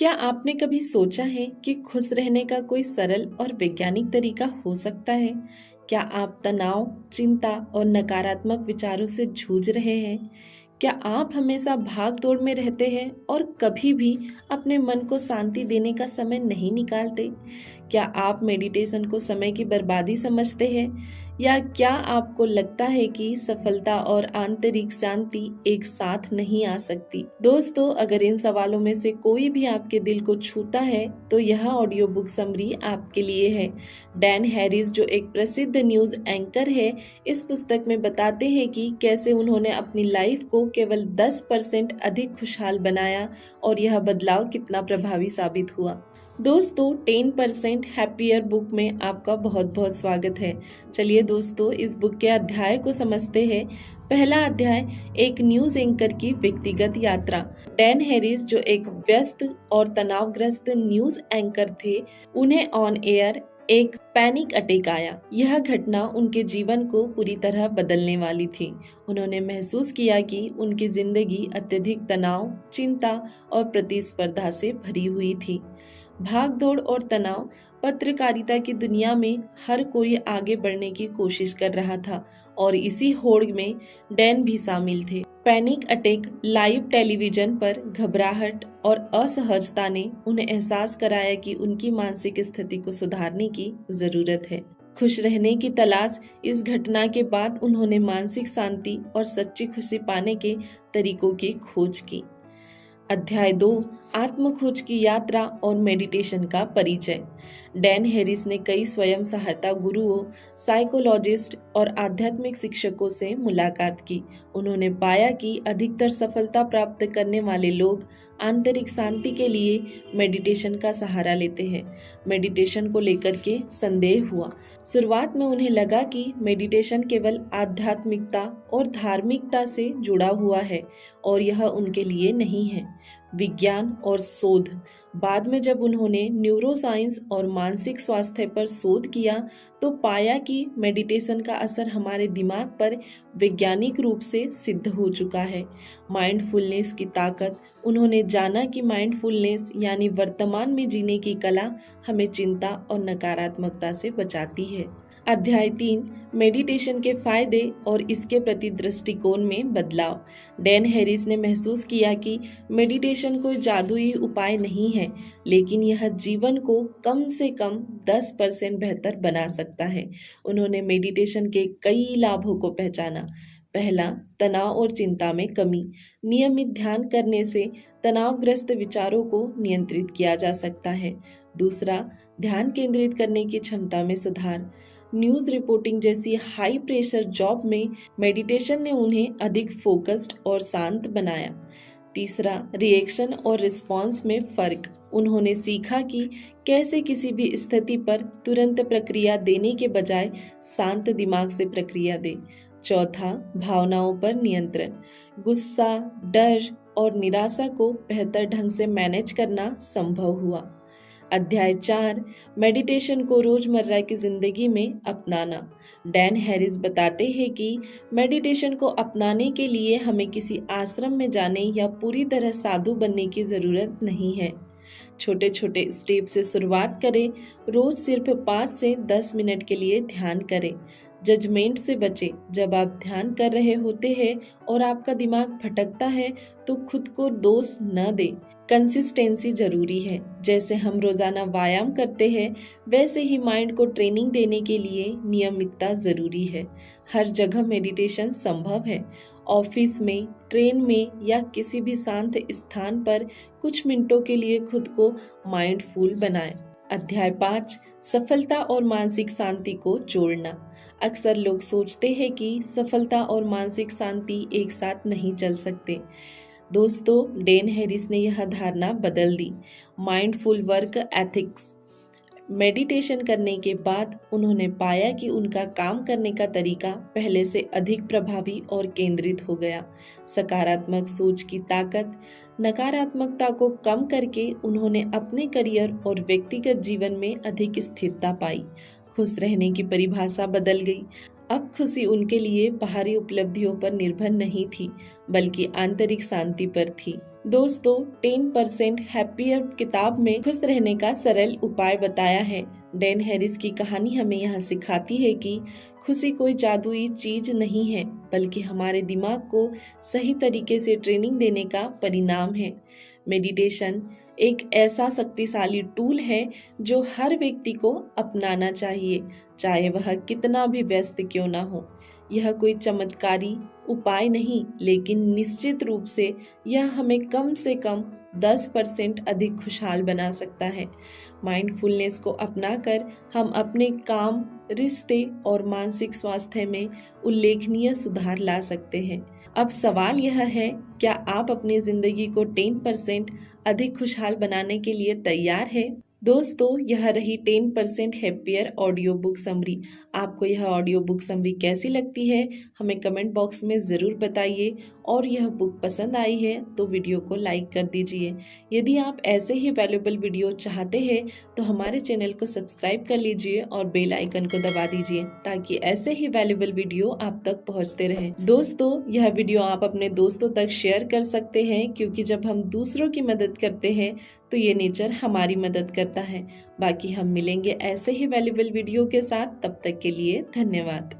क्या आपने कभी सोचा है कि खुश रहने का कोई सरल और वैज्ञानिक तरीका हो सकता है? क्या आप तनाव, चिंता और नकारात्मक विचारों से जूझ रहे हैं? क्या आप हमेशा भाग-दौड़ में रहते हैं और कभी भी अपने मन को शांति देने का समय नहीं निकालते? क्या आप मेडिटेशन को समय की बर्बादी समझते हैं? या क्या आपको लगता है कि सफलता और आंतरिक शांति एक साथ नहीं आ सकती? दोस्तों, अगर इन सवालों में से कोई भी आपके दिल को छूता है, तो यह ऑडियो बुक समरी आपके लिए है। डैन हैरिस, जो एक प्रसिद्ध न्यूज एंकर है, इस पुस्तक में बताते हैं कि कैसे उन्होंने अपनी लाइफ को केवल 10% अधिक खुशहाल बनाया और यह बदलाव कितना प्रभावी साबित हुआ। दोस्तों, 10% हैप्पियर बुक में आपका बहुत बहुत स्वागत है। चलिए दोस्तों, इस बुक के अध्याय को समझते हैं। पहला अध्याय, एक न्यूज एंकर की व्यक्तिगत यात्रा। डैन हैरिस, जो एक व्यस्त और तनावग्रस्त न्यूज एंकर थे, उन्हें ऑन एयर एक पैनिक अटैक आया। यह घटना उनके जीवन को पूरी तरह बदलने वाली थी। उन्होंने महसूस किया कि उनकी जिंदगी अत्यधिक तनाव, चिंता और प्रतिस्पर्धा से भरी हुई थी। भागदौड़ और तनाव, पत्रकारिता की दुनिया में हर कोई आगे बढ़ने की कोशिश कर रहा था और इसी होड़ में डैन भी शामिल थे। पैनिक अटैक, लाइव टेलीविजन पर घबराहट और असहजता ने उन्हें एहसास कराया कि उनकी मानसिक स्थिति को सुधारने की जरूरत है। खुश रहने की तलाश, इस घटना के बाद उन्होंने मानसिक शांति और सच्ची खुशी पाने के तरीकों की खोज की। अध्याय 2, आत्मखोज की यात्रा और मेडिटेशन का परिचय। डैन हैरिस ने कई स्वयं सहायता गुरुओं, साइकोलॉजिस्ट और आध्यात्मिक शिक्षकों से मुलाकात की। उन्होंने पाया कि अधिकतर सफलता प्राप्त करने वाले लोग आंतरिक शांति के लिए मेडिटेशन का सहारा लेते हैं। मेडिटेशन को लेकर के संदेह हुआ। शुरुआत में उन्हें लगा कि मेडिटेशन केवल आध्यात्मिकता और धार्मिकता से जुड़ा हुआ है और यह उनके लिए नहीं है। विज्ञान और शोध। बाद में जब उन्होंने न्यूरोसाइंस और मानसिक स्वास्थ्य पर शोध किया तो पाया कि मेडिटेशन का असर हमारे दिमाग पर वैज्ञानिक रूप से सिद्ध हो चुका है। माइंडफुलनेस की ताकत। उन्होंने जाना कि माइंडफुलनेस यानी वर्तमान में जीने की कला हमें चिंता और नकारात्मकता से बचाती है। अध्याय 3, मेडिटेशन के फायदे और इसके प्रति दृष्टिकोण में बदलाव। डैन हैरिस ने महसूस किया कि मेडिटेशन कोई जादुई उपाय नहीं है, लेकिन यह जीवन को कम से कम 10% बेहतर बना सकता है। उन्होंने मेडिटेशन के कई लाभों को पहचाना। पहला, तनाव और चिंता में कमी। नियमित ध्यान करने से तनावग्रस्त विचारों को नियंत्रित किया जा सकता है। दूसरा, ध्यान केंद्रित करने की क्षमता में सुधार। न्यूज रिपोर्टिंग जैसी हाई प्रेशर जॉब में मेडिटेशन ने उन्हें अधिक फोकस्ड और शांत बनाया। तीसरा, रिएक्शन और रिस्पॉन्स में फर्क। उन्होंने सीखा कि कैसे किसी भी स्थिति पर तुरंत प्रतिक्रिया देने के बजाय शांत दिमाग से प्रतिक्रिया दे। चौथा, भावनाओं पर नियंत्रण। गुस्सा, डर और निराशा को बेहतर ढंग से मैनेज करना संभव हुआ। अध्याय 4, मेडिटेशन को रोजमर्रा की जिंदगी में अपनाना। डैन हैरिस बताते हैं कि मेडिटेशन को अपनाने के लिए हमें किसी आश्रम में जाने या पूरी तरह साधु बनने की जरूरत नहीं है। छोटे छोटे स्टेप से शुरुआत करें। रोज सिर्फ 5 से 10 मिनट के लिए ध्यान करें। जजमेंट से बचें। जब आप ध्यान कर रहे होते हैं और आपका दिमाग भटकता है तो खुद को दोष न दें। कंसिस्टेंसी जरूरी है। जैसे हम रोजाना व्यायाम करते हैं, वैसे ही माइंड को ट्रेनिंग देने के लिए नियमितता जरूरी है। हर जगह मेडिटेशन संभव है। ऑफिस में, ट्रेन में या किसी भी शांत स्थान पर कुछ मिनटों के लिए खुद को माइंडफुल बनाएं। अध्याय 5, सफलता और मानसिक शांति को जोड़ना। अक्सर लोग सोचते हैं कि सफलता और मानसिक शांति एक साथ नहीं चल सकते। दोस्तों, डैन हैरिस ने यह धारणा बदल दी। Mindful work ethics. मेडिटेशन करने के बाद उन्होंने पाया कि उनका काम करने का तरीका पहले से अधिक प्रभावी और केंद्रित हो गया। सकारात्मक सोच की ताकत। नकारात्मकता को कम करके उन्होंने अपने करियर और व्यक्तिगत जीवन में अधिक स्थिरता पाई। खुश रहने की परिभाषा बदल गई। अब खुशी उनके लिए बाहरी उपलब्धियों पर निर्भर नहीं थी, बल्कि आंतरिक शांति पर थी। दोस्तों, 10% हैप्पियर किताब में खुश रहने का सरल उपाय बताया है। डैन हैरिस की कहानी हमें यह सिखाती है कि खुशी कोई जादुई चीज नहीं है, बल्कि हमारे दिमाग को सही तरीके से ट्रेनिंग देने का परिणाम है। मेडिटेशन एक ऐसा शक्तिशाली टूल है जो हर व्यक्ति को अपनाना चाहिए, चाहे वह कितना भी व्यस्त क्यों ना हो। यह कोई चमत्कारी उपाय नहीं, लेकिन निश्चित रूप से यह हमें कम से कम 10% अधिक खुशहाल बना सकता है। माइंडफुलनेस को अपनाकर हम अपने काम, रिश्ते और मानसिक स्वास्थ्य में उल्लेखनीय सुधार ला सकते हैं। अब सवाल यह है, क्या आप अपनी जिंदगी को 10% अधिक खुशहाल बनाने के लिए तैयार है? दोस्तों, यह रही 10% हैप्पियर ऑडियो बुक समरी। आपको यह ऑडियो बुक समरी कैसी लगती है, हमें कमेंट बॉक्स में ज़रूर बताइए। और यह बुक पसंद आई है तो वीडियो को लाइक कर दीजिए। यदि आप ऐसे ही वैल्यूएबल वीडियो चाहते हैं तो हमारे चैनल को सब्सक्राइब कर लीजिए और बेल आइकन को दबा दीजिए, ताकि ऐसे ही वैल्यूएबल वीडियो आप तक पहुंचते रहें। दोस्तों, यह वीडियो आप अपने दोस्तों तक शेयर कर सकते हैं, क्योंकि जब हम दूसरों की मदद करते हैं तो ये नेचर हमारी मदद करता है। बाकी हम मिलेंगे ऐसे ही वैल्यूएबल वीडियो के साथ। तब तक के लिए धन्यवाद।